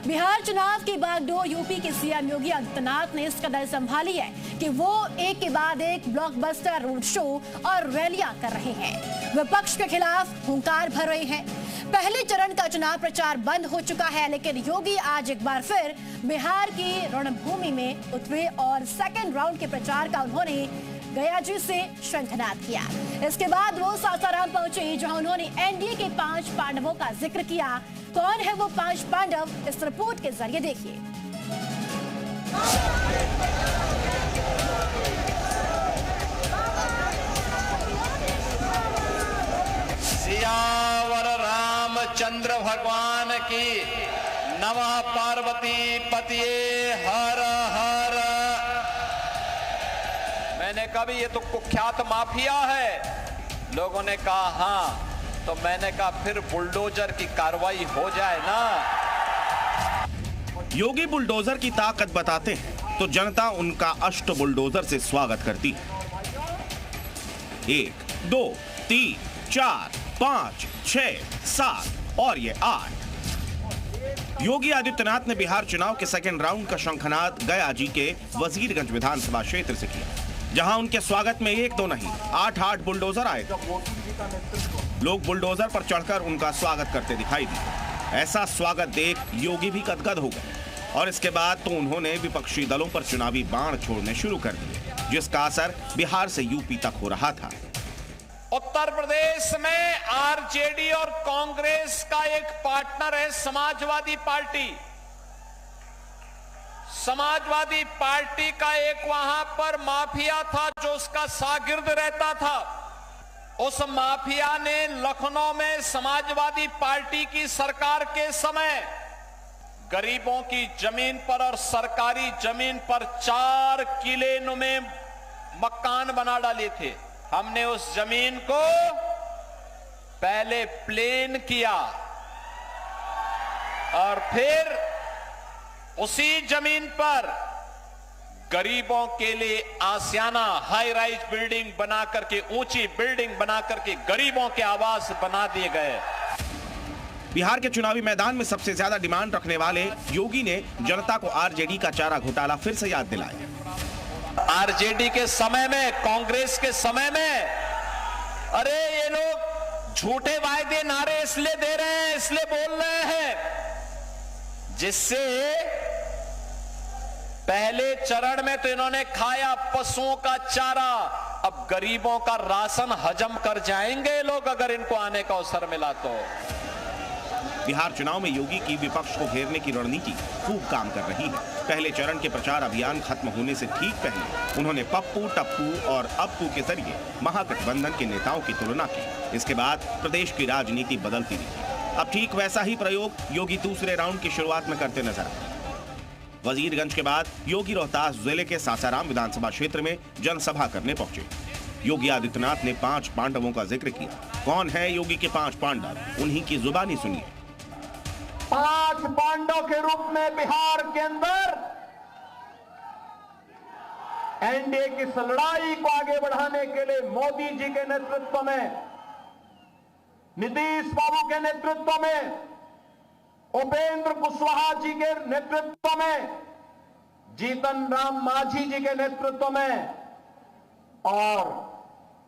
बिहार चुनाव की बागडोर यूपी के सीएम योगी आदित्यनाथ ने इस कदर संभाली है कि वो एक के बाद एक ब्लॉकबस्टर रोड शो और रैलियां कर रहे हैं। विपक्ष के खिलाफ हुंकार भर रहे हैं। पहले चरण का चुनाव प्रचार बंद हो चुका है, लेकिन योगी आज एक बार फिर बिहार की रणभूमि में उतरे और सेकेंड राउंड के प्रचार का उन्होंने गया जी से शंखनाद किया। इसके बाद वो सासाराम पहुंचे, जहां उन्होंने एनडीए के 5 पांडवों का जिक्र किया। कौन है वो 5 पांडव, इस रिपोर्ट के जरिए देखिए। सियावर रामचंद्र भगवान की नमः। पार्वती पतिये हर हर। मैंने कहा भी ये तो कुख्यात माफिया है। लोगों ने कहा हाँ, तो मैंने कहा फिर बुलडोजर की कार्रवाई हो जाए ना। योगी बुलडोजर की ताकत बताते हैं तो जनता उनका अष्ट बुलडोजर से स्वागत करती है। 1, 2, 3, 4, 5, 6, 7 और ये 8। योगी आदित्यनाथ ने बिहार चुनाव के सेकेंड राउंड का शंखनाद गया जी के वजीरगंज विधानसभा क्षेत्र से किया, जहां उनके स्वागत में 1-2 नहीं 8 बुलडोजर आए थे। लोग बुलडोजर पर चढ़कर उनका स्वागत करते दिखाई दिए। ऐसा स्वागत देख योगी भी गदगद हो गए और इसके बाद तो उन्होंने विपक्षी दलों पर चुनावी बाण छोड़ने शुरू कर दिए, जिसका असर बिहार से यूपी तक हो रहा था। उत्तर प्रदेश में आरजेडी और कांग्रेस का एक पार्टनर है समाजवादी पार्टी। समाजवादी पार्टी का एक वहां पर माफिया था जो उसका शागिर्द रहता था। उस माफिया ने लखनऊ में समाजवादी पार्टी की सरकार के समय गरीबों की जमीन पर और सरकारी जमीन पर 4 किले नुमे मकान बना डाले थे। हमने उस जमीन को पहले प्लेन किया और फिर उसी जमीन पर गरीबों के लिए आसियाना हाई राइज बिल्डिंग बना करके, ऊंची बिल्डिंग बना करके गरीबों के आवास बना दिए गए। बिहार के चुनावी मैदान में सबसे ज्यादा डिमांड रखने वाले योगी ने जनता को आरजेडी का चारा घोटाला फिर से याद दिलाया। आरजेडी के समय में, कांग्रेस के समय में, अरे ये लोग झूठे वायदे नारे इसलिए दे रहे हैं, इसलिए बोल रहे हैं, जिससे पहले चरण में तो इन्होंने खाया पशुओं का चारा। अब गरीबों का राशन हजम कर जाएंगे लोग अगर इनको आने का अवसर मिला तो। बिहार चुनाव में योगी की विपक्ष को घेरने की रणनीति खूब काम कर रही है। पहले चरण के प्रचार अभियान खत्म होने से ठीक पहले उन्होंने पप्पू, टप्पू और अप्पू के जरिए महागठबंधन के नेताओं की तुलना की। इसके बाद प्रदेश की राजनीति बदलती रही। अब ठीक वैसा ही प्रयोग योगी दूसरे राउंड की शुरुआत में करते नजर आए। वजीरगंज के बाद योगी रोहतास जिले के सासाराम विधानसभा क्षेत्र में जनसभा करने पहुंचे। योगी आदित्यनाथ ने 5 पांडवों का जिक्र किया। कौन है योगी के 5 पांडव, उन्हीं की जुबानी सुनिए। 5 पांडव के रूप में बिहार के अंदर एनडीए की इस लड़ाई को आगे बढ़ाने के लिए मोदी जी के नेतृत्व में, नीतीश बाबू के नेतृत्व में, उपेंद्र कुशवाहा जी के नेतृत्व में, जीतन राम मांझी जी के नेतृत्व में और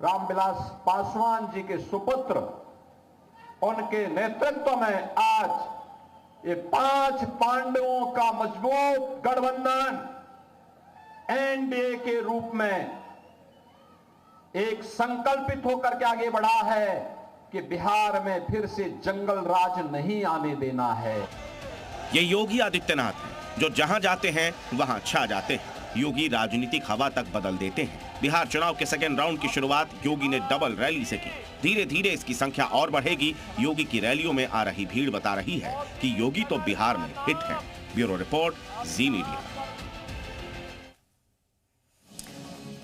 रामविलास पासवान जी के सुपुत्र उनके नेतृत्व में आज ये 5 पांडवों का मजबूत गठबंधन एनडीए के रूप में एक संकल्पित होकर के आगे बढ़ा है कि बिहार में फिर से जंगल राज नहीं आने देना है। ये योगी आदित्यनाथ हैं जो जहां जाते हैं वहां छा जाते हैं। योगी राजनीतिक हवा तक बदल देते हैं। बिहार चुनाव के सेकेंड राउंड की शुरुआत योगी ने डबल रैली से की। धीरे धीरे इसकी संख्या और बढ़ेगी। योगी की रैलियों में आ रही भीड़ बता रही है कि योगी तो बिहार में हिट है। ब्यूरो रिपोर्ट, जी मीडिया।